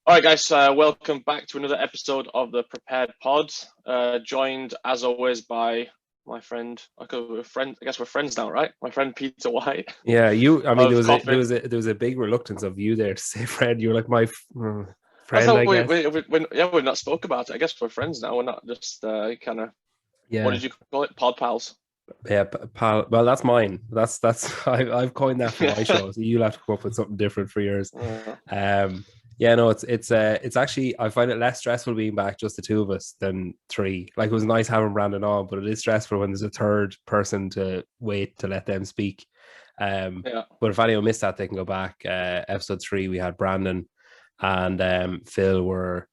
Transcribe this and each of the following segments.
All right, guys, welcome back to another episode of the Prepared.Pod. Joined, as always, by my friend. I guess we're friends now, right? My friend Peter White. Yeah, you. I mean, of Coffee. there was a big reluctance of you there to say friend. You're like my I friend, thought I guess. we've not spoke about it. I guess we're friends now. We're not just kind of. What Yeah, did you call it? Pod pals. yeah, pal. Well, that's mine. That's I've coined that for my show. So you'll have to come up with something different for yours. Uh, Um, yeah, no, it's actually I find it less stressful being back just the two of us than three. Like it was nice having Brandon on, but it is stressful when there's a third person to wait to let them speak. yeah. But if anyone missed that, they can go back. Episode 3, we had Brandon and Phil were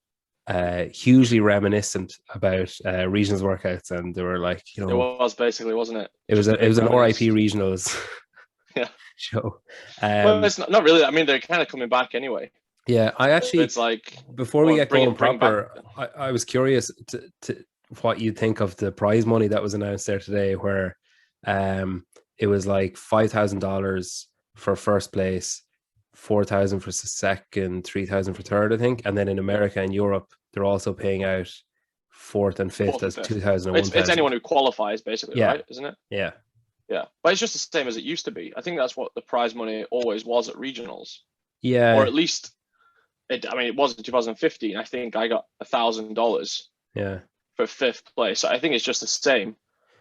hugely reminiscent about regionals workouts, and they were like, It was basically, wasn't it? it was an RIP regionals Yeah. show. Well, it's not really. I mean, they're kind of coming back anyway. Yeah, I actually, It's like before we get going bring back. proper, I was curious to what you think of the prize money that was announced there today, where it was like $5,000 for first place, 4,000 for second, 3,000 for third, I think, and then in America and Europe they're also paying out fourth and fifth as 2,000 and 1,000. It's anyone who qualifies, basically, Yeah. right? Isn't it? Yeah. Yeah, but it's just the same as it used to be. I think that's what the prize money always was at regionals, Yeah. or at least it was in 2015. I think I got $1,000 Yeah. for fifth place. So I think it's just the same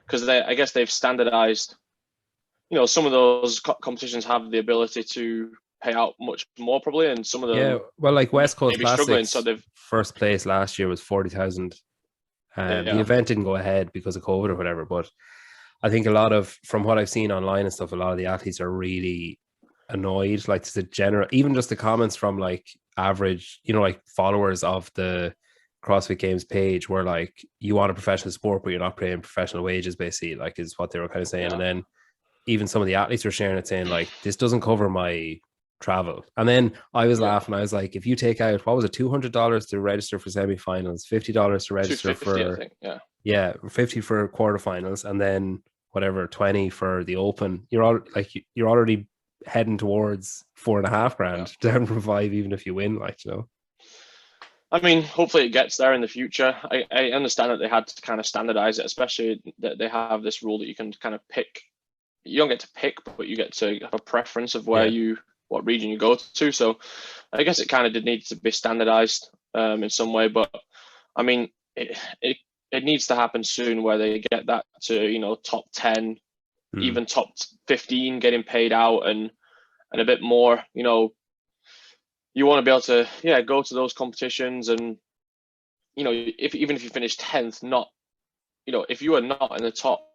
because I guess they've standardized. You know, some of those competitions have the ability to pay out much more probably, and some of them, Yeah. Well, like West Coast struggling. Classics, So they've first place last year was 40,000. The yeah, event didn't go ahead because of COVID or whatever, but I think a lot of, from what I've seen online and stuff, a lot of the athletes are really annoyed. Like the general, even just the comments from like average, like followers of the CrossFit Games page were like, you want a professional sport, but you're not paying professional wages, basically, like is what they were kind of saying. yeah. And then even some of the athletes were sharing it saying like, this doesn't cover my travel. And then I was laughing. I was like, if you take out, what was it, $200 to register for semifinals, $50 to register 250, for, I think. yeah, 50 for quarterfinals, and then whatever 20 for the open, you're already heading towards $4,500 down from 5, even if you win, I mean, hopefully it gets there in the future. I understand that they had to kind of standardize it, especially that they have this rule that you can kind of pick. You don't get to pick, but you get to have a preference of what region you go to. So I guess it kind of did need to be standardized in some way. But I mean, it needs to happen soon where they get that to, top 10, even top 15 getting paid out and a bit more, you want to be able to, go to those competitions and, even if you finish 10th, not, if you are not in the top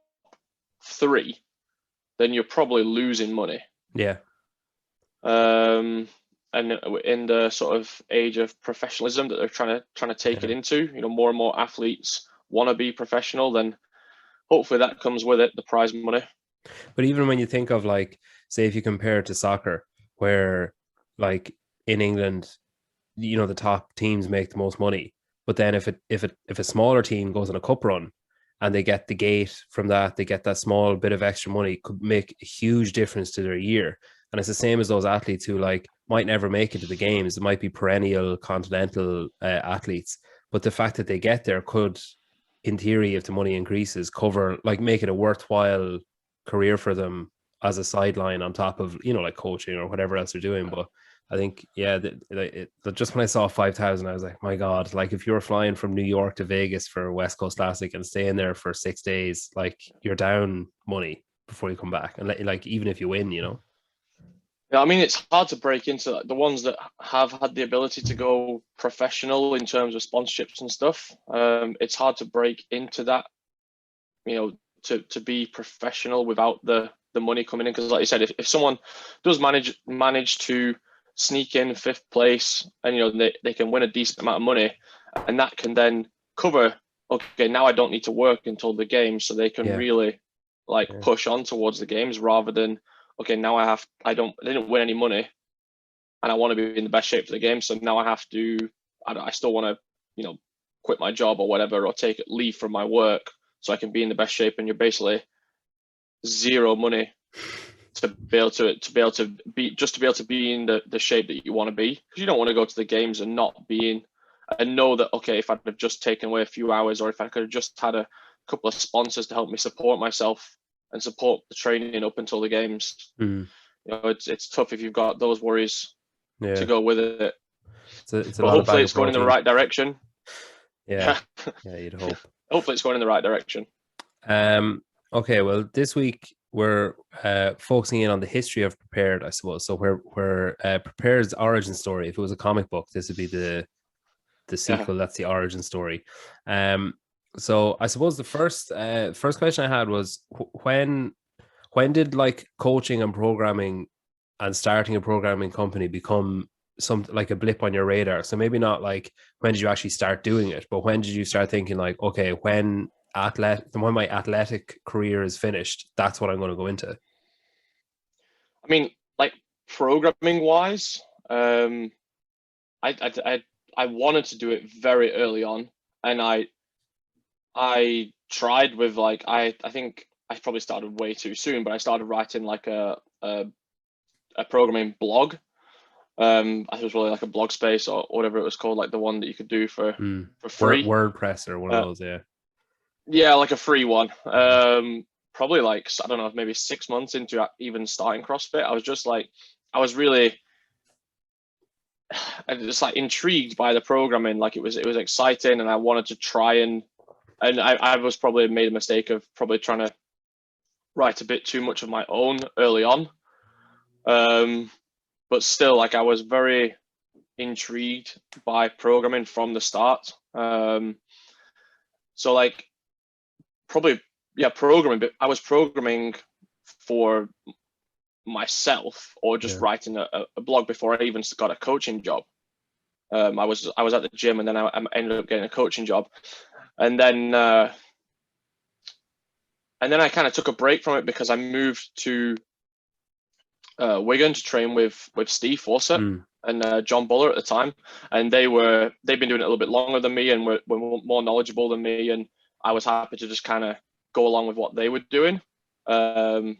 3, then you're probably losing money. Yeah. And in the sort of age of professionalism that they're trying to take it into, more and more athletes want to be professional, then hopefully that comes with it, the prize money. But even when you think of like, say, if you compare it to soccer, where like in England, the top teams make the most money, but then if a smaller team goes on a cup run and they get the gate from that, they get that small bit of extra money, could make a huge difference to their year. And it's the same as those athletes who like might never make it to the games. It might be perennial continental athletes, but the fact that they get there could, in theory, if the money increases, make it a worthwhile career for them as a sideline on top of, like coaching or whatever else they're doing. But I think, just when I saw 5,000, I was like, my God, like if you're flying from New York to Vegas for West Coast Classic and staying there for 6 days, like you're down money before you come back. And like, even if you win, Yeah, I mean, it's hard to break into the ones that have had the ability to go professional in terms of sponsorships and stuff. It's hard to break into that, to be professional without the money coming in. Because like you said, if someone does manage to sneak in 5th place and, they can win a decent amount of money, and that can then cover, okay, now I don't need to work until the games, so they can really push on towards the games rather than, okay, now I didn't win any money and I want to be in the best shape for the game. So now I have to, I still want to, quit my job or whatever, or take leave from my work so I can be in the best shape. And you're basically zero money to be able to be in the shape that you want to be, because you don't want to go to the games and not being, and know that, okay, if I'd have just taken away a few hours, or if I could have just had a couple of sponsors to help me support myself and support the training up until the games. Mm. You know, it's tough if you've got those worries Yeah, to go with it. it's a But lot of hopefully bag it's of going in the protein. right direction. Yeah, yeah, you'd hope. Hopefully it's going in the right direction. Okay, well, this week we're focusing in on the history of Prepared, I suppose. So where Prepared's origin story. If it was a comic book, this would be the sequel. That's the origin story. So I suppose the first question I had was when did like coaching and programming and starting a programming company become something like a blip on your radar? So maybe not like when did you actually start doing it, but when did you start thinking like, okay, when my athletic career is finished, that's what I'm going to go into? I mean, like programming wise, I wanted to do it very early on, and I tried with like I think I probably started way too soon, but I started writing like a programming blog. I think it was really like a blog space or whatever it was called, like the one that you could do for free. WordPress or one of those, yeah. Yeah, like a free one. Probably like, I don't know, maybe 6 months into even starting CrossFit, I was just like, I was really just like intrigued by the programming. Like it was exciting, and I wanted to try and I was probably made a mistake of probably trying to write a bit too much of my own early on. But still, like I was very intrigued by programming from the start. So like probably, yeah, programming, but I was programming for myself, or just writing a blog before I even got a coaching job. I was at the gym, and then I ended up getting a coaching job, and then I kind of took a break from it because I moved to Wigan to train with Steve Fawcett and John Buller at the time, and they've been doing it a little bit longer than me, and were more knowledgeable than me, and I was happy to just kind of go along with what they were doing, and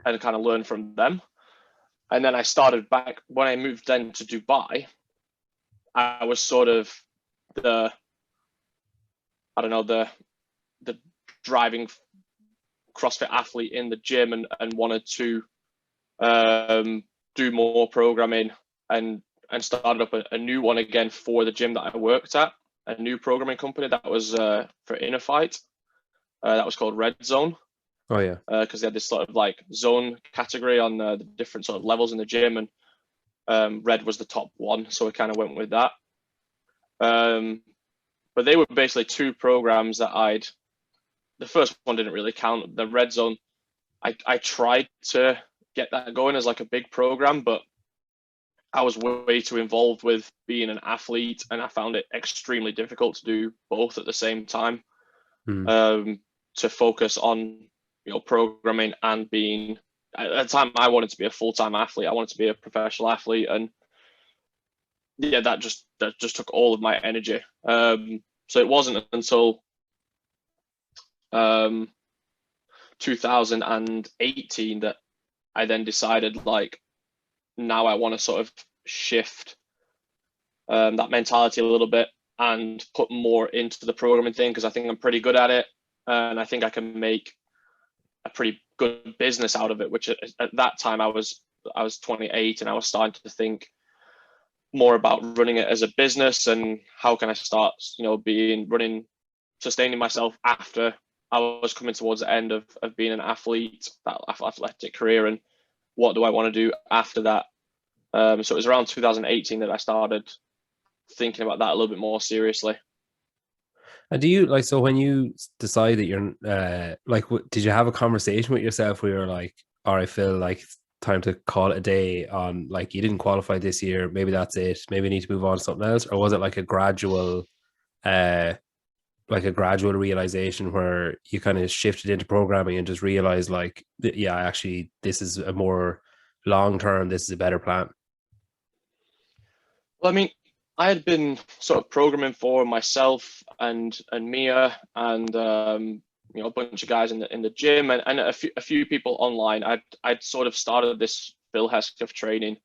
kind of learn from them. And then I started back when I moved then to Dubai. I was sort of the driving CrossFit athlete in the gym, and wanted to do more programming, and started up a new one again for the gym that I worked at, a new programming company that was for Inner Fight. That was called Red Zone. Oh yeah. Because they had this sort of like zone category on the different sort of levels in the gym, and Red was the top one, so we kind of went with that. But they were basically two programs that the first one didn't really count. The Red Zone, I tried to get that going as like a big program, but I was way too involved with being an athlete, and I found it extremely difficult to do both at the same time. To focus on, programming and being, at the time I wanted to be a full-time athlete. I wanted to be a professional athlete, and yeah, that just took all of my energy. So it wasn't until 2018 that I then decided, like, now I want to sort of shift that mentality a little bit and put more into the programming thing, because I think I'm pretty good at it, and I think I can make a pretty good business out of it. Which at that time I was 28, and I was starting to think more about running it as a business, and how can I start, sustaining myself after I was coming towards the end of being an athlete, that athletic career, and what do I want to do after that. So it was around 2018 that I started thinking about that a little bit more seriously. And do you so when you decide that you're did you have a conversation with yourself where you're like, all right, Phil, like it's time to call it a day on, like, you didn't qualify this year, maybe that's it, maybe you need to move on to something else? Or was it like a gradual realization where you kind of shifted into programming and just realized, like, yeah, actually this is a more long-term, this is a better plan? Well, I mean, I had been sort of programming for myself and Mia, and a bunch of guys in the gym and a few people online. I'd sort of started this Phil Hesketh training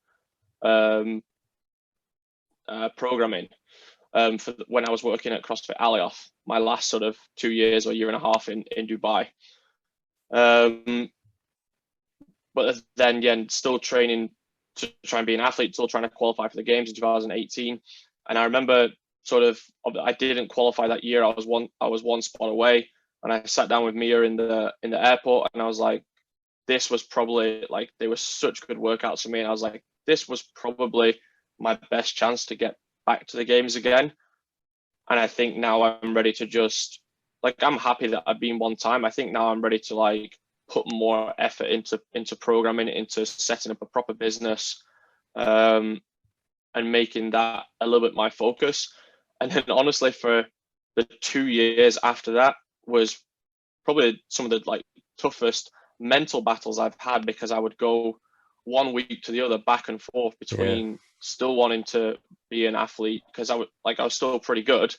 programming when I was working at CrossFit Alioth, my last sort of 2 years or year and a half in Dubai. But then again, still training to try and be an athlete, still trying to qualify for the games in 2018. And I remember I didn't qualify that year. I was one spot away, and I sat down with Mia in the airport, and I was like, this was probably like, they were such good workouts for me, and I was like, this was probably my best chance to get back to the games again. And I think now I'm ready to just, like, I'm happy that I've been one time. I think now I'm ready to like put more effort into programming, into setting up a proper business, and making that a little bit my focus. And then honestly, for the 2 years after that was probably some of the like toughest mental battles I've had, because I would go 1 week to the other, back and forth between still wanting to be an athlete, because I was still pretty good.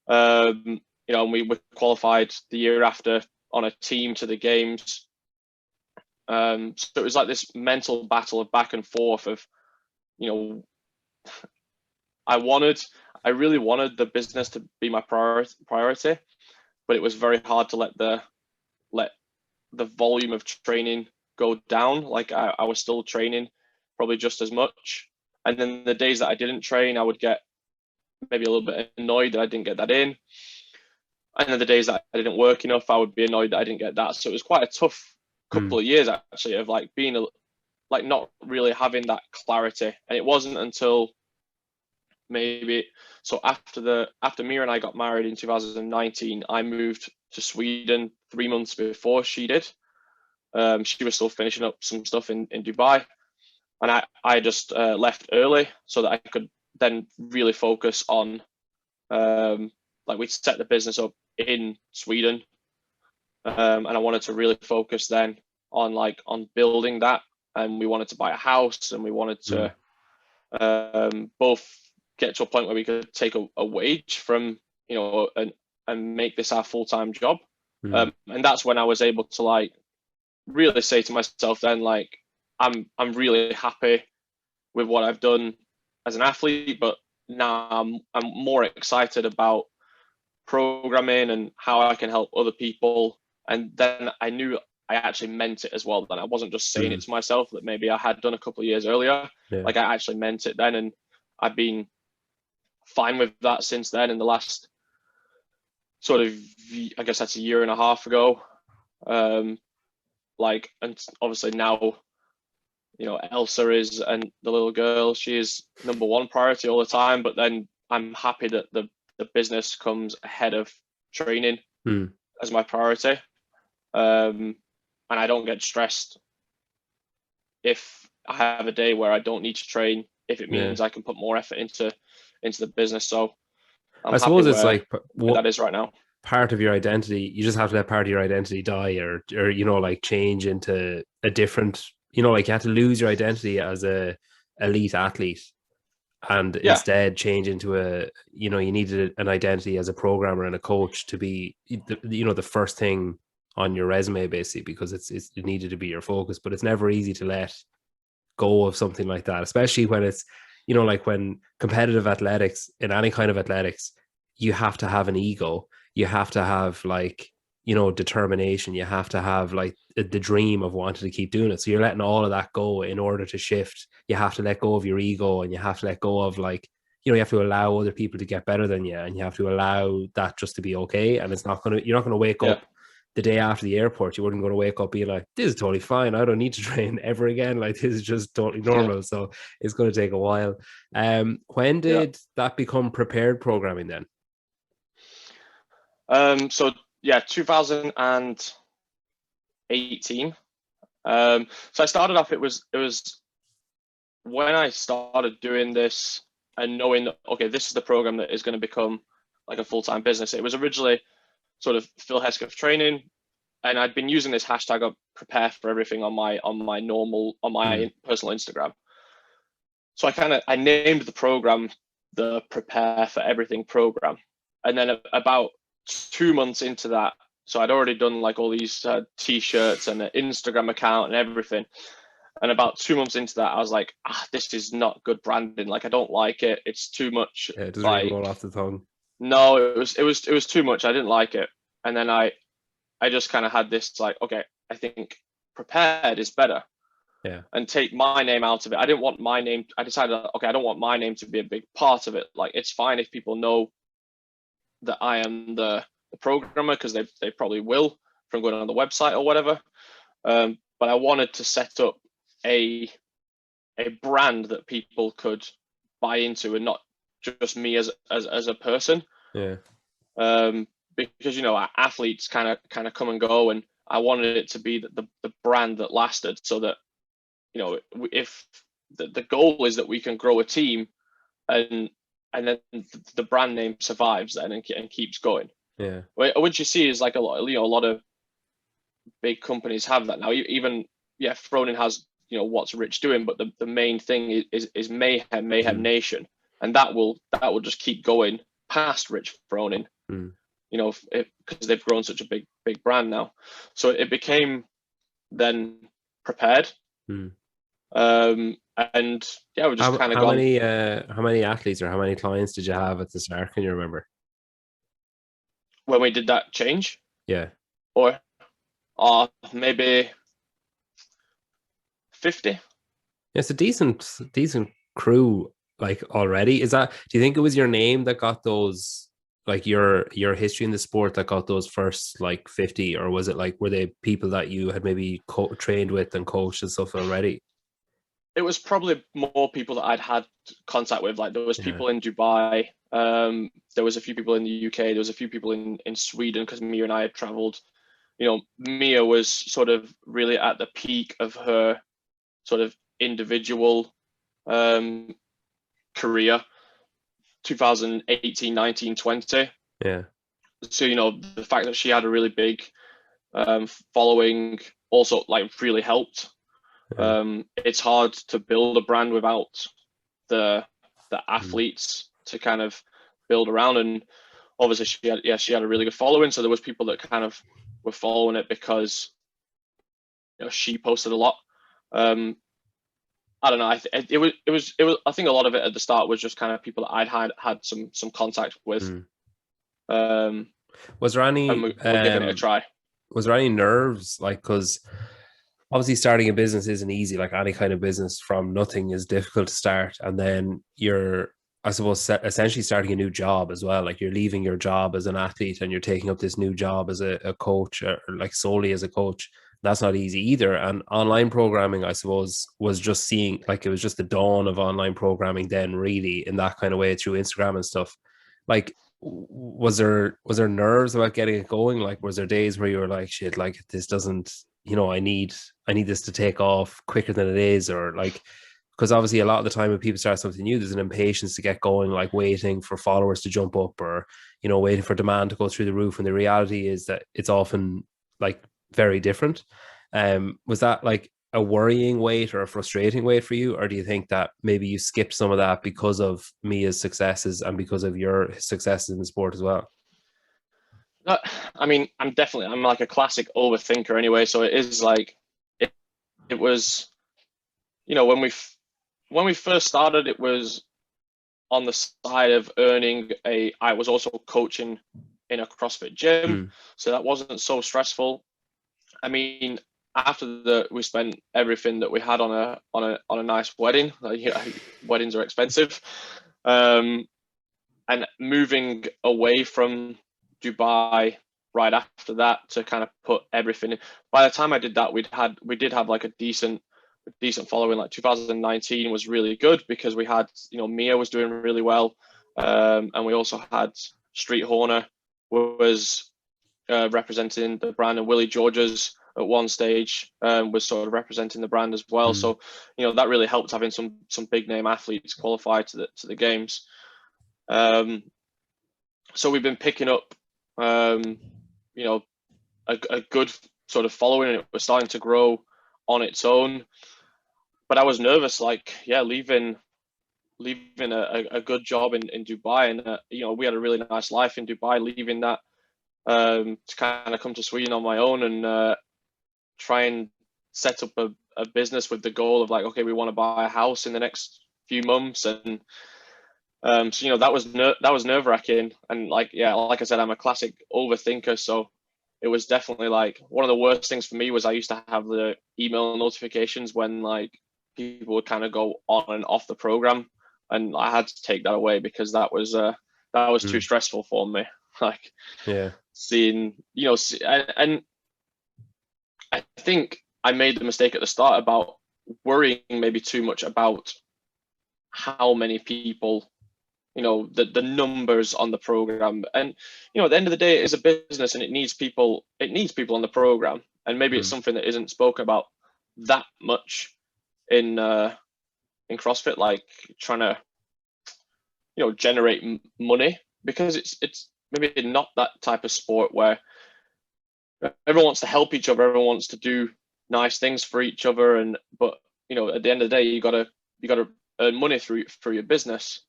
And we were qualified the year after on a team to the games. So it was like this mental battle of back and forth of, I really wanted the business to be my priority, but it was very hard to let the volume of training go down. Like I was still training probably just as much. And then the days that I didn't train, I would get maybe a little bit annoyed that I didn't get that in. And then the days that I didn't work enough, I would be annoyed that I didn't get that. So it was quite a tough couple of years actually, of like being like not really having that clarity. And it wasn't until after Mia and I got married in 2019, I moved to Sweden 3 months before she did. She was still finishing up some stuff in Dubai, and I just left early so that I could then really focus on like we set the business up in Sweden, and I wanted to really focus then on building that, and we wanted to buy a house, and we wanted to both get to a point where we could take a wage from and make this our full-time job. And that's when I was able to like really say to myself then, like, I'm really happy with what I've done as an athlete, but now I'm more excited about programming and how I can help other people. And then I knew I actually meant it as well. Then I wasn't just saying it to myself that maybe I had done a couple of years earlier. Like I actually meant it then, and I've been fine with that since then. In the last sort of, I guess that's a year and a half ago. Like, and obviously now, Elsa is, and the little girl, she is number one priority all the time. But then I'm happy that the business comes ahead of training as my priority. And I don't get stressed if I have a day where I don't need to train, if it means I can put more effort into the business. So I suppose it's like what that is right now. Part of your identity, you just have to let part of your identity die, or like change into a different, like you have to lose your identity as a elite athlete, and instead change into you needed an identity as a programmer and a coach to be the first thing on your resume, basically, because it needed to be your focus. But it's never easy to let go of something like that, especially when it's like when competitive athletics, in any kind of athletics, you have to have an ego, you have to have like determination, you have to have like the dream of wanting to keep doing it. So you're letting all of that go in order to shift. You have to let go of your ego, and you have to let go of like you have to allow other people to get better than you, and you have to allow that just to be okay. And you're not gonna wake up the day after the airport. You wouldn't going to wake up being like, this is totally fine, I don't need to train ever again, like this is just totally normal. So it's going to take a while. When did that become prepared programming then? So 2018. So I started off, it was when I started doing this and knowing that, okay, this is the program that is going to become like a full-time business. It was originally sort of Phil Hesketh training, and I'd been using this hashtag of prepare for everything on my personal Instagram. So I named the program the Prepare for Everything program. And then about 2 months into that, So I'd already done like all these t-shirts and an Instagram account and everything. And about 2 months into that, I was like, this is not good branding. Like, I don't like it. It's too much. Yeah, it doesn't really Like, roll off the tongue. no, it was too much. I didn't like it. And then I just kind of had this like, okay, I think Prepared is better. Yeah. And take my name out of it. I didn't want my name. I decided, okay, I don't want my name to be a big part of it. Like, it's fine if people know that I am the programmer, because they probably will from going on the website or whatever. But I wanted to set up a brand that people could buy into, and not just me as a person. Yeah. Because athletes kind of come and go, and I wanted it to be the brand that lasted, so that if the goal is that we can grow a team, and then the brand name survives then and keeps going. Yeah. Which you see is like a lot of big companies have that now. Even Fronin has what's Rich doing, but the main thing is Mayhem Nation, and that will just keep going past Rich Fronin. Because they've grown such a big brand now. So it became then Prepared. And we just kind of how many athletes or how many clients did you have at the start? Can you remember when we did that change? Yeah. Or maybe 50. It's a decent crew, like, already. Do you think it was your name that got those, like, your history in the sport that got those first like 50, or was it like, were they people that you had maybe trained with and coached and stuff already? It was probably more people that I'd had contact with. Like, there was people in Dubai. There was a few people in the UK. There was a few people in Sweden, because Mia and I had traveled. Mia was sort of really at the peak of her sort of individual career, 2018, 19, 20. Yeah. So, the fact that she had a really big following also like really helped. It's hard to build a brand without the athletes to kind of build around, and obviously she had a really good following. So there was people that kind of were following it because she posted a lot. I don't know. It was. I think a lot of it at the start was just kind of people that I'd had some contact with. Was there any? And we're giving it a try. Was there any nerves? Like, because obviously starting a business isn't easy. Like, any kind of business from nothing is difficult to start, and then you're, I suppose, essentially starting a new job as well. Like, you're leaving your job as an athlete and you're taking up this new job as a coach, or like solely as a coach. That's not easy either. And online programming, I suppose, was just seeing, like, it was just the dawn of online programming then, really, in that kind of way, through Instagram and stuff. Like, was there nerves about getting it going? Like, was there days where you were like, shit, like, this doesn't, I need this to take off quicker than it is? Or like, because obviously a lot of the time when people start something new, there's an impatience to get going, like waiting for followers to jump up, or waiting for demand to go through the roof. And the reality is that it's often like very different. Was that like a worrying wait or a frustrating wait for you, or do you think that maybe you skipped some of that because of Mia's successes and because of your successes in the sport as well? I mean, I'm like a classic overthinker anyway. So it is like it was, when we first started, it was on the side of earning I was also coaching in a CrossFit gym, so that wasn't so stressful. I mean, after we spent everything that we had on a nice wedding. Weddings are expensive, and moving away from Dubai right after that to kind of put everything in. By the time I did that, we did have like a decent following. Like 2019 was really good because we had, Mia was doing really well, and we also had Street Horner was representing the brand, and Willie Georges at one stage was sort of representing the brand as well. So that really helped having some big name athletes qualify to the games. So we've been picking up a good sort of following, and it was starting to grow on its own. But I was nervous, like, leaving a good job in Dubai, and we had a really nice life in Dubai, leaving that to kind of come to Sweden on my own and try and set up a business with the goal of like, okay, we want to buy a house in the next few months. And so that was nerve wracking. And like I said, I'm a classic overthinker, so it was definitely like one of the worst things for me was I used to have the email notifications when like people would kind of go on and off the program, and I had to take that away because that was too stressful for me. Like seeing, and I think I made the mistake at the start about worrying maybe too much about how many people, the numbers on the program. And at the end of the day, it is a business and it needs people on the program. And maybe it's something that isn't spoken about that much in CrossFit, like trying to generate money, because it's maybe not that type of sport where everyone wants to help each other, everyone wants to do nice things for each other, but at the end of the day, you gotta earn money through your business.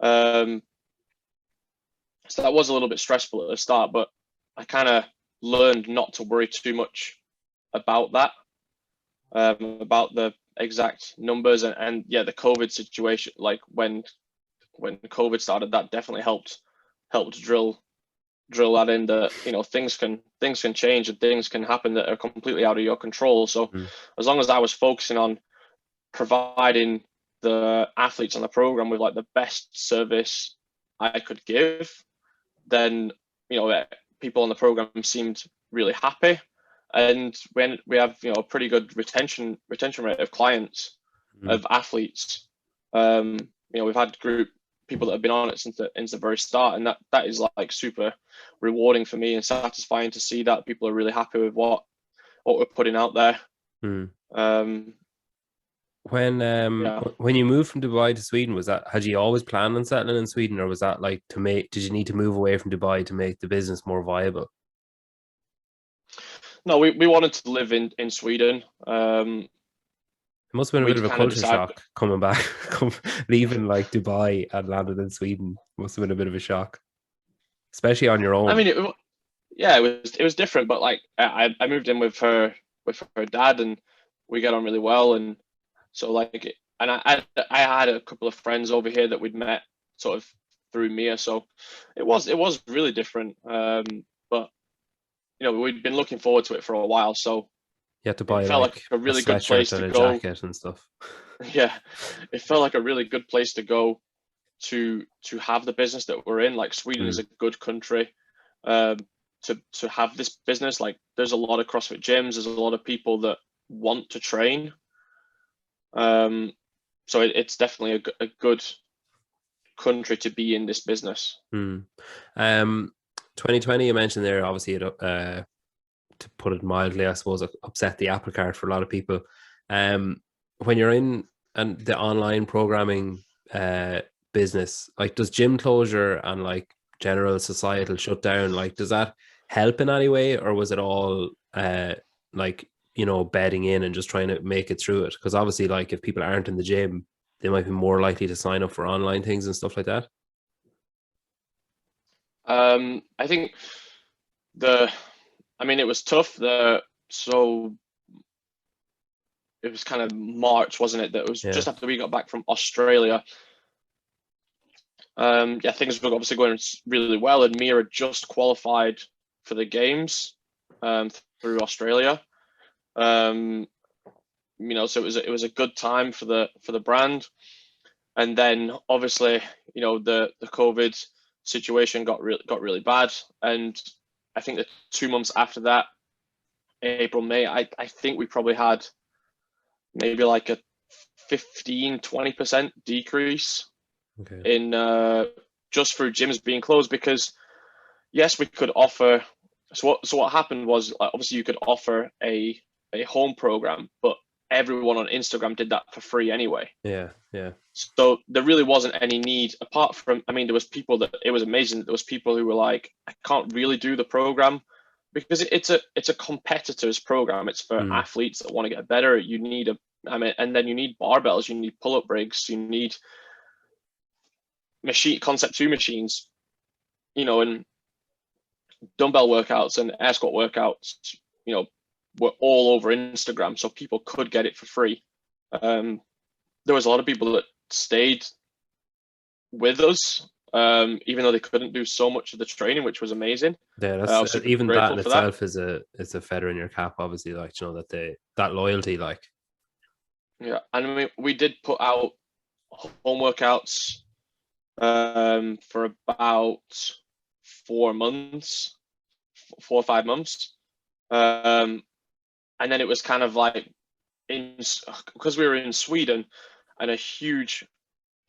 So that was a little bit stressful at the start, but I kind of learned not to worry too much about that, about the exact numbers, and the COVID situation. Like when COVID started, that definitely helped drill that in, that things can change and things can happen that are completely out of your control. So as long as I was focusing on providing the athletes on the program with like the best service I could give, then people on the program seemed really happy, and when we have a pretty good retention rate of clients, of athletes. We've had group people that have been on it since the very start, and that is like super rewarding for me and satisfying to see that people are really happy with what we're putting out there. When you moved from Dubai to Sweden, had you always planned on settling in Sweden, or was that like did you need to move away from Dubai to make the business more viable? No, we wanted to live in Sweden. It must have been a bit of a culture shock coming back, leaving like Dubai and landed in Sweden. Must have been a bit of a shock, especially on your own. I mean, it was different, but like I moved in with her dad, and we get on really well, and so like, and I had a couple of friends over here that we'd met sort of through Mia, so it was really different. But we'd been looking forward to it for a while, so you had to buy it felt like a really good place to go. Jacket and stuff. Yeah, it felt like a really good place to go to have the business that we're in. Like Sweden is a good country to have this business. Like there's a lot of CrossFit gyms, there's a lot of people that want to train. So it's definitely a good country to be in this business. 2020, you mentioned there, obviously to put it mildly, I suppose, upset the apple cart for a lot of people. When you're in the online programming business, like does gym closure and like general societal shutdown, like does that help in any way, or was it all like bedding in and just trying to make it through it? Because obviously, like if people aren't in the gym, they might be more likely to sign up for online things and stuff like that. I think it was tough. So it was kind of March, wasn't it? That was just after we got back from Australia. Things were obviously going really well, and Mia had just qualified for the games through Australia. So it was a good time for the brand. And then obviously, the COVID situation got really bad, and I think the 2 months after that, April, May, I think we probably had maybe like a 15-20% decrease in just through gyms being closed, because yes, we could offer. So what happened was, obviously you could offer a home program, but everyone on Instagram did that for free anyway. Yeah. So there really wasn't any need, apart from, there was people that, it was amazing that there was people who were like, I can't really do the program because it's a competitor's program. It's for athletes that want to get better. You need and then you need barbells, you need pull-up rigs, you need Concept 2 machines, and dumbbell workouts and air squat workouts, were all over Instagram, so people could get it for free. There was a lot of people that stayed with us, even though they couldn't do so much of the training, which was amazing. Yeah, I that's was super even that grateful in for that. itself is a feather in your cap, obviously, like, that loyalty, like. Yeah, and we did put out home workouts for about 4 or 5 months. And then it was kind of like, because we were in Sweden, and a huge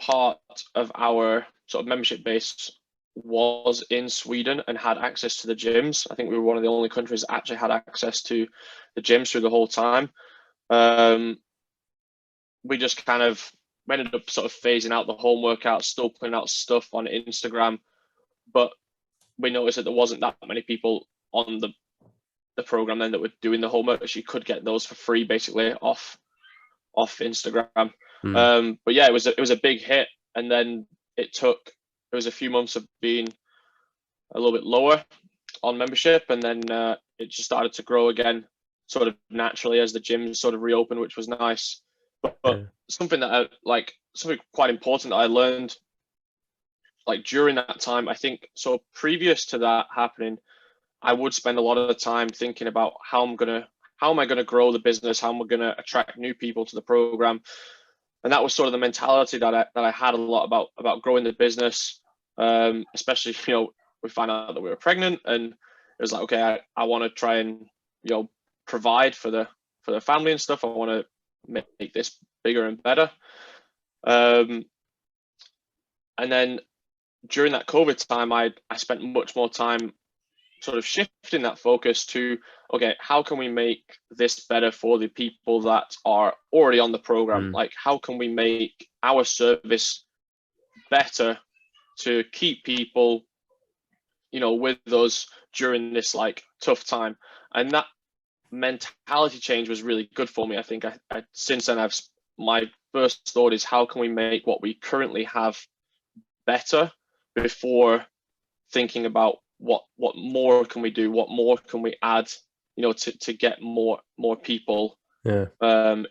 part of our sort of membership base was in Sweden and had access to the gyms. I think we were one of the only countries that actually had access to the gyms through the whole time. We just kind of ended up sort of phasing out the home workouts, still putting out stuff on Instagram, but we noticed that there wasn't that many people on the program then that were doing the home workouts. You could get those for free, basically off Instagram. But yeah, it was a big hit, and then it was a few months of being a little bit lower on membership, and then it just started to grow again, sort of naturally as the gyms sort of reopened, which was nice. But something that something quite important that I learned, like, during that time, I think, so previous to that happening, I would spend a lot of the time thinking about how am I gonna grow the business, how am I gonna attract new people to the program, and that was sort of the mentality that I had a lot about growing the business. Especially, we found out that we were pregnant, and it was like, okay, I want to try and provide for the family and stuff. I want to make this bigger and better. And then during that COVID time, I spent much more time sort of shifting that focus to, okay, how can we make this better for the people that are already on the program? Like, how can we make our service better to keep people, with us during this like tough time? And that mentality change was really good for me. I think since then, my first thought is, how can we make what we currently have better before thinking about what more can we do, what more can we add, to get more people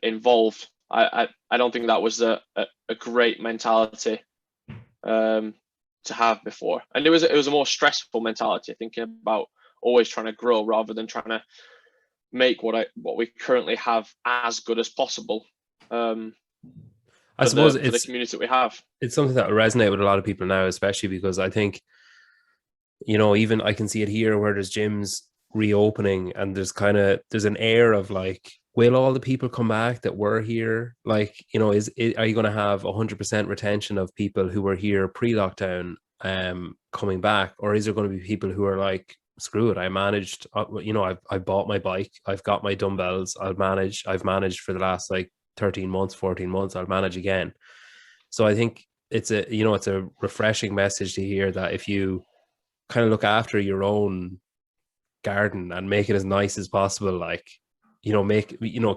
involved. I don't think that was a great mentality to have before, and it was a more stressful mentality, thinking about always trying to grow rather than trying to make what we currently have as good as possible. I suppose for the community that we have. It's something that will resonate with a lot of people now, especially because I think, even I can see it here where there's gyms reopening, and there's an air of like, will all the people come back that were here? Like, are you going to have 100% retention of people who were here pre-lockdown coming back, or is there going to be people who are like, screw it, I managed, I've bought my bike, I've got my dumbbells, I've managed for the last like 13 months, 14 months, I'll manage again. So I think it's a refreshing message to hear that if you kind of look after your own garden and make it as nice as possible, like,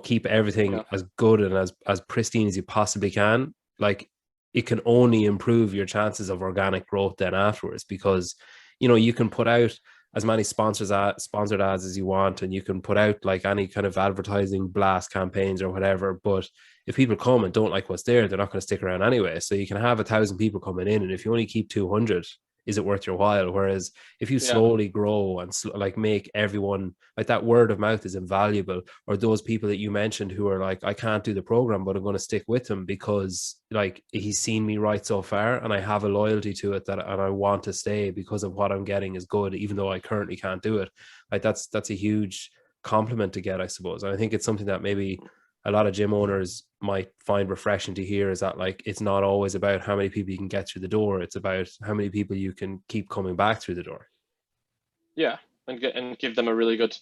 keep everything as good and as pristine as you possibly can, like, it can only improve your chances of organic growth then afterwards, because you can put out as many sponsored ads as you want, and you can put out like any kind of advertising blast campaigns or whatever, but if people come and don't like what's there, they're not going to stick around anyway. So you can have 1,000 people coming in, and if you only keep 200, is it worth your while? Whereas if you slowly grow and like make everyone, like, that word of mouth is invaluable. Or those people that you mentioned who are like, I can't do the program, but I'm going to stick with him because like he's seen me right so far, and I have a loyalty to it and I want to stay because of what I'm getting is good, even though I currently can't do it. Like, that's a huge compliment to get, I suppose. And I think it's something that maybe a lot of gym owners might find refreshing to hear, is that like, it's not always about how many people you can get through the door. It's about how many people you can keep coming back through the door. Yeah. And give them a really good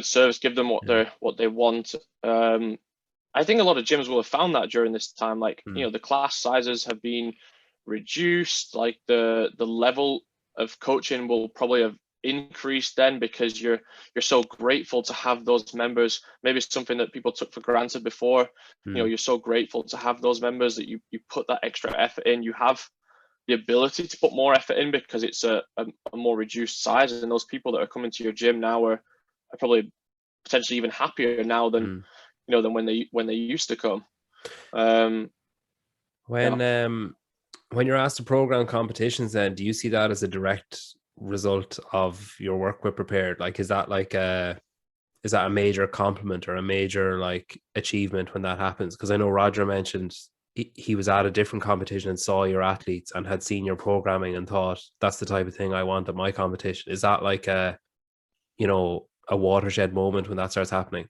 service, give them what they want. I think a lot of gyms will have found that during this time, like, the class sizes have been reduced, like the level of coaching will probably have increased then, because you're so grateful to have those members. Maybe it's something that people took for granted before. You're so grateful to have those members that you put that extra effort in. You have the ability to put more effort in because it's a more reduced size, and those people that are coming to your gym now are probably potentially even happier now than than when they used to come. When you're asked to program competitions, then do you see that as a direct result of your work with Prepared? Like, is that a major compliment or a major like achievement when that happens? Because I know Roger mentioned he was at a different competition and saw your athletes and had seen your programming and thought, that's the type of thing I want at my competition. Is that like a watershed moment when that starts happening?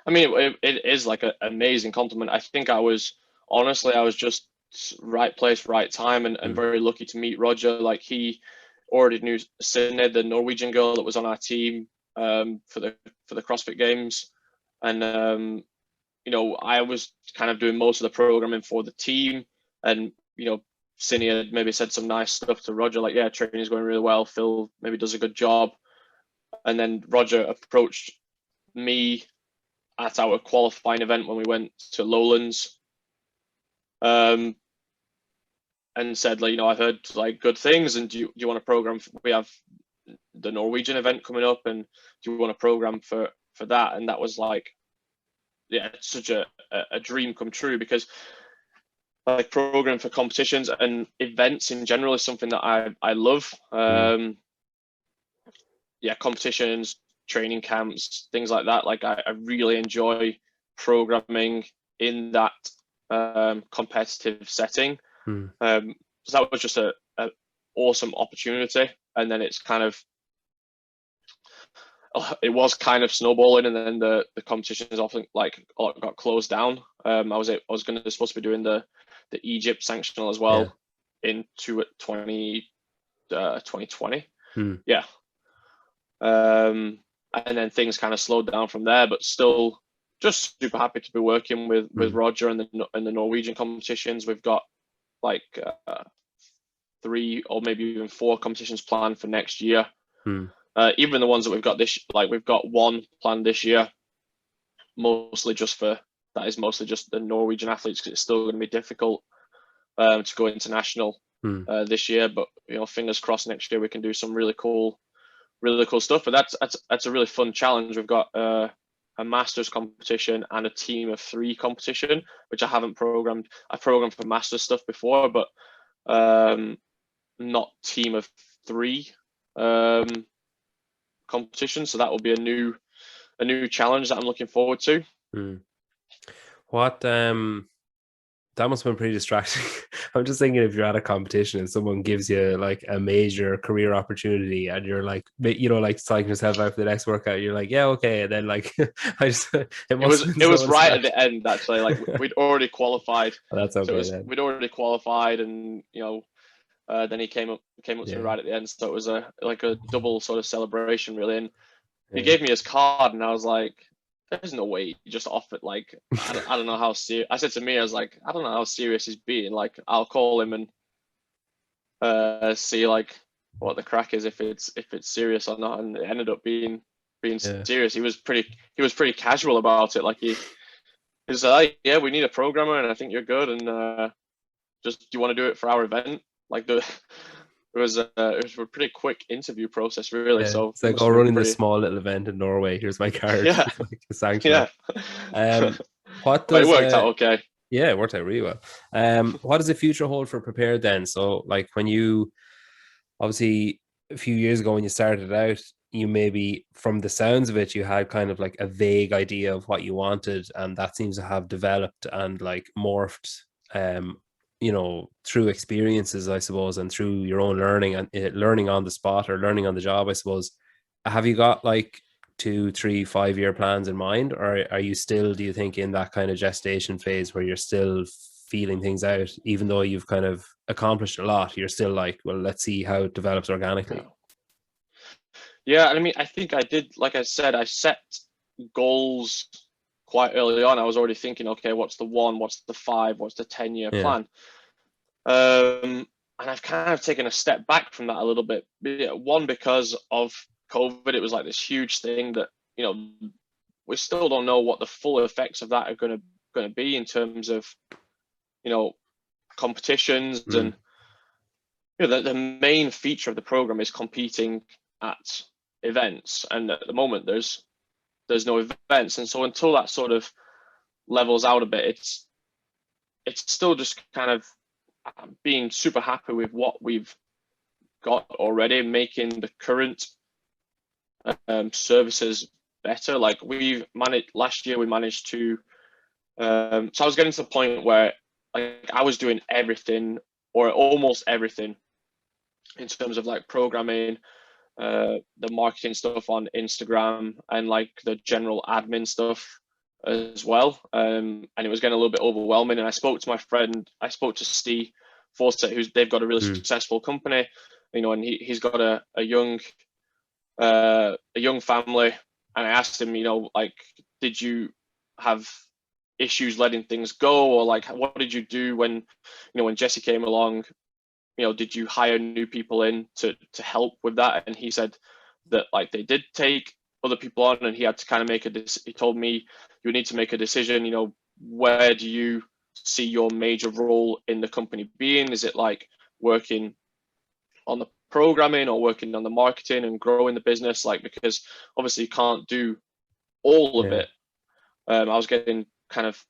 I mean, it is like an amazing compliment. I think I was just right place, right time, and very lucky to meet Roger. Like, he already knew Sinead, the Norwegian girl that was on our team for the CrossFit Games, and I was kind of doing most of the programming for the team, and Sinead maybe said some nice stuff to Roger, like, yeah, training is going really well. Phil maybe does a good job, and then Roger approached me at our qualifying event when we went to Lowlands, and said, like, I heard like good things, and do you want to program? We have the Norwegian event coming up, and do you want to program for that? And that was like, yeah, it's such a dream come true, because like programming for competitions and events in general is something that I love. Yeah, competitions, training camps, things like that. Like, I really enjoy programming in that competitive setting. So that was just a awesome opportunity, and then it was kind of snowballing, and then the competitions often like got closed down. I was supposed to be doing the Egypt sanctional as well in 2020. Yeah. And then things kind of slowed down from there, but still just super happy to be working with Roger and the Norwegian competitions. We've got like 3 or maybe even 4 competitions planned for next year. Even the ones that we've got we've got one planned this year, mostly just the Norwegian athletes, because it's still going to be difficult to go international this year. But fingers crossed next year we can do some really cool stuff. But that's a really fun challenge. We've got a masters competition and a team of 3 competition, which I haven't programmed. I programmed for masters stuff before, but not team of 3 competition. So that will be a new challenge that I'm looking forward to. What that must have been pretty distracting. I'm just thinking, if you're at a competition and someone gives you like a major career opportunity and you're like, like psyching yourself out for the next workout, you're like, yeah, okay. And then like, it was right at the end, actually. Like, we'd already qualified. That's okay. We'd already qualified, and then he came up to me right at the end. So it was a double sort of celebration, really. And he gave me his card, and I was like, there's no way he just offered, like, I don't know how serious. I said to me, I was like, I don't know how serious he's being. Like, I'll call him and see like what the crack is, if it's serious or not. And it ended up being serious. He was pretty casual about it. Like, he was like, yeah, we need a programmer, and I think you're good, and just, do you want to do it for our event? Like, it was a pretty quick interview process, really. Yeah, So it's like, running this small little event in Norway. Here's my card. Yeah. Like a sanction. Yeah. What does it worked out okay? Yeah, it worked out really well. What does the future hold for Prepared then? So, like, when you obviously a few years ago when you started out, you maybe, from the sounds of it, you had kind of like a vague idea of what you wanted, and that seems to have developed and like morphed through experiences, I suppose, and through your own learning and learning on the spot or learning on the job, I suppose. Have you got like 2, 3, 5-year plans in mind, or are you still, do you think, in that kind of gestation phase where you're still feeling things out, even though you've kind of accomplished a lot? You're still like, well, let's see how it develops organically. Yeah, I mean, I think I did, like I said, I set goals quite early on. I was already thinking, okay, what's the 1, what's the 5, what's the 10-year plan? And I've kind of taken a step back from that a little bit. One, because of COVID, it was like this huge thing that, we still don't know what the full effects of that are going to be in terms of, competitions and the main feature of the program is competing at events, and at the moment there's no events, and so until that sort of levels out a bit, it's still just kind of being super happy with what we've got already, making the current services better. Like last year we managed to, so I was getting to the point where like I was doing everything or almost everything in terms of like programming, the marketing stuff on Instagram, and like the general admin stuff as well. And it was getting a little bit overwhelming. And I spoke to Steve Fawcett, they've got a really successful company, and he's got a young family. And I asked him, like, did you have issues letting things go, or like, what did you do when Jesse came along? Did you hire new people in to help with that? And he said that like they did take other people on, and he had to kind of he told me, you need to make a decision, where do you see your major role in the company being? Is it like working on the programming or working on the marketing and growing the business? Like, because obviously you can't do all of it. I was getting kind of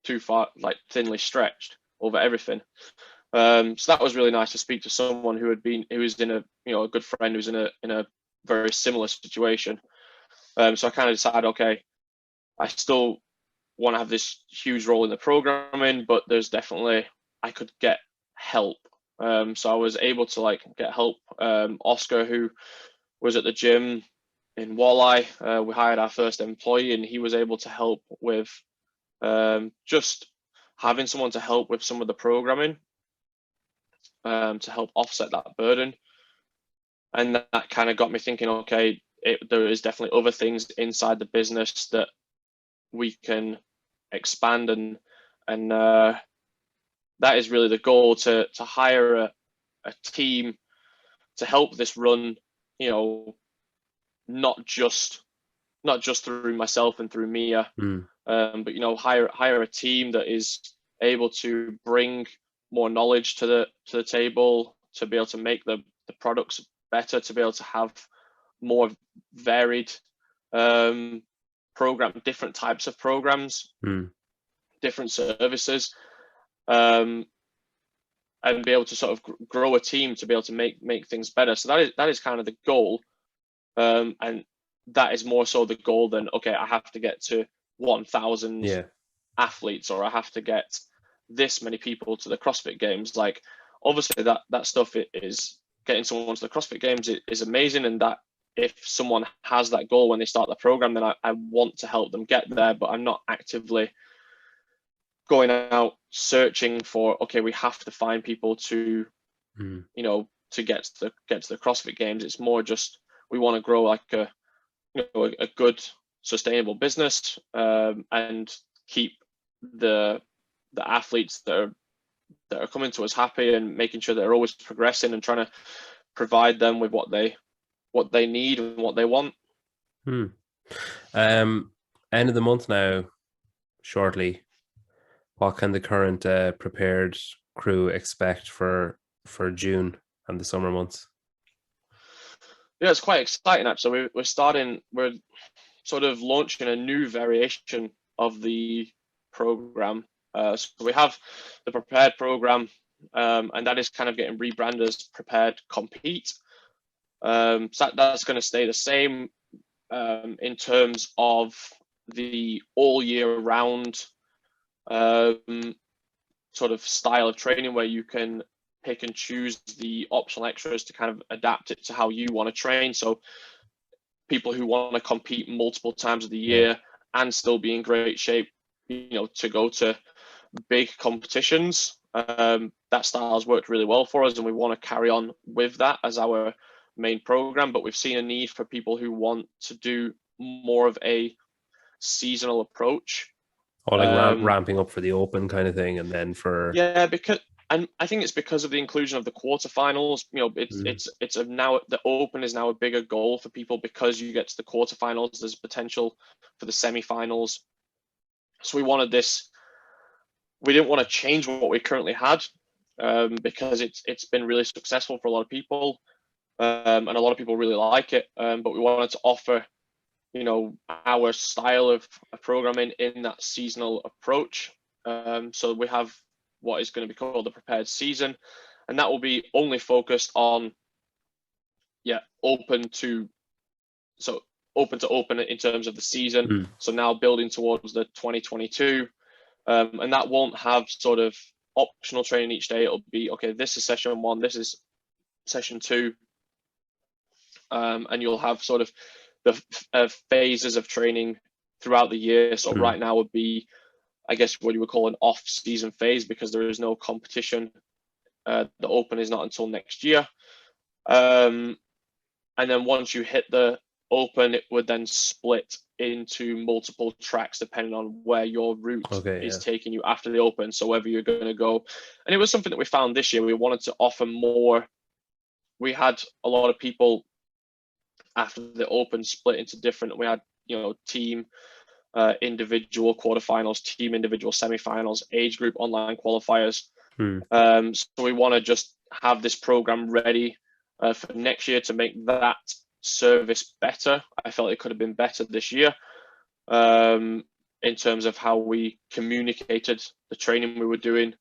too far, like thinly stretched over everything. So that was really nice to speak to someone who was in a good friend who's in a very similar situation. So I kind of decided, okay, I still want to have this huge role in the programming, but there's definitely, I could get help. So I was able to like get help. Oscar, who was at the gym in Walleye, we hired our first employee, and he was able to help with just having someone to help with some of the programming, to help offset that burden. And that kind of got me thinking, okay, there is definitely other things inside the business that we can expand, and that is really the goal, to hire a team to help this run, not just through myself and through Mia, but hire a team that is able to bring more knowledge to the table, to be able to make the products better, to be able to have more varied different types of programs, different services, and be able to sort of grow a team to be able to make things better. So that is kind of the goal, and that is more so the goal than, okay, I have to get to 1,000 athletes, or I have to get this many people to the CrossFit Games. Like, obviously that stuff is getting someone to the CrossFit Games is amazing, and that if someone has that goal when they start the program, then I want to help them get there. But I'm not actively going out searching for, okay, we have to find people to to get to the CrossFit Games. It's more just, we want to grow like a good sustainable business, and keep the athletes that are coming to us happy, and making sure they're always progressing, and trying to provide them with what they need and what they want. End of the month now, shortly. What can the current Prepared crew expect for June and the summer months? Yeah, it's quite exciting actually. We're sort of launching a new variation of the program. So we have the Prepared program, and that is kind of getting rebranded as Prepared Compete. So that's going to stay the same in terms of the all year round sort of style of training, where you can pick and choose the optional extras to kind of adapt it to how you want to train. So people who want to compete multiple times of the year and still be in great shape, to go to big competitions, that style has worked really well for us, and we want to carry on with that as our main program. But we've seen a need for people who want to do more of a seasonal approach, or like ramping up for the Open kind of thing, and then for and I think it's because of the inclusion of the quarterfinals. It's now, the Open is now a bigger goal for people, because you get to the quarterfinals, there's potential for the semifinals. So we didn't want to change what we currently had. because it's been really successful for a lot of people, and a lot of people really like it. But we wanted to offer, our style of programming in that seasonal approach. So we have what is going to be called the Prepared season, and that will be only focused on, open to open in terms of the season. So now building towards the 2022, and that won't have sort of optional training each day. It'll be, okay, this is session 1, this is session 2, and you'll have sort of the phases of training throughout the year. So right now would be, I guess, what you would call an off-season phase, because there is no competition. The Open is not until next year. And then once you hit the Open, it would then split into multiple tracks depending on where your route is taking you after the Open. So whether you're going to go, and it was something that we found this year, we wanted to offer more. We had a lot of people after the Open split into different, we had, team, individual quarterfinals, team individual semifinals, age group online qualifiers. So we want to just have this program ready for next year to make that service better. I felt it could have been better this year, in terms of how we communicated the training we were doing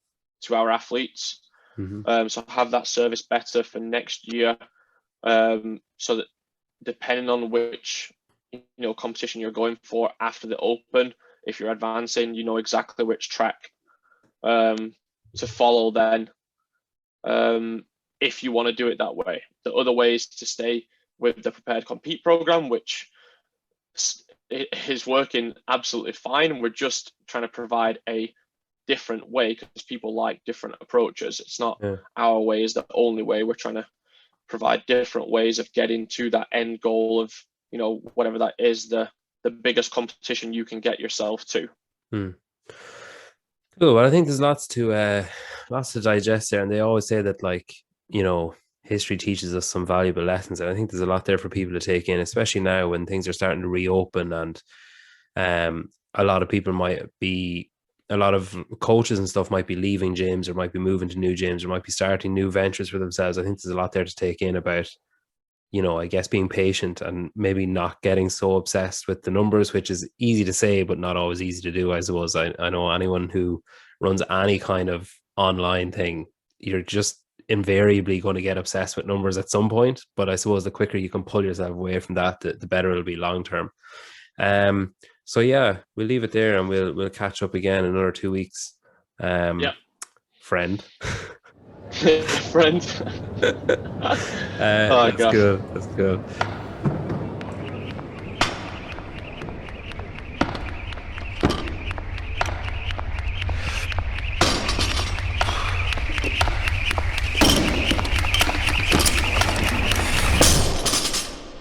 to our athletes. So have that service better for next year, so that depending on which competition you're going for after the Open, if you're advancing, you know exactly which track to follow then, if you want to do it that way. The other way is to stay with the Prepared Compete program, which is working absolutely fine, and we're just trying to provide a different way because people like different approaches. It's not our way is the only way. We're trying to provide different ways of getting to that end goal of, whatever that is, the biggest competition you can get yourself to. Cool. Well, I think there's lots to digest there, and they always say that, like, history teaches us some valuable lessons, and I think there's a lot there for people to take in, especially now when things are starting to reopen, and a lot of coaches and stuff might be leaving gyms, or might be moving to new gyms, or might be starting new ventures for themselves. I think there's a lot there to take in about, I guess, being patient and maybe not getting so obsessed with the numbers, which is easy to say, but not always easy to do, I suppose. I know anyone who runs any kind of online thing, you're just invariably going to get obsessed with numbers at some point. But I suppose the quicker you can pull yourself away from that, the better it'll be long term. So yeah, we'll leave it there, and we'll catch up again in another 2 weeks. Friend. Friend. That's good.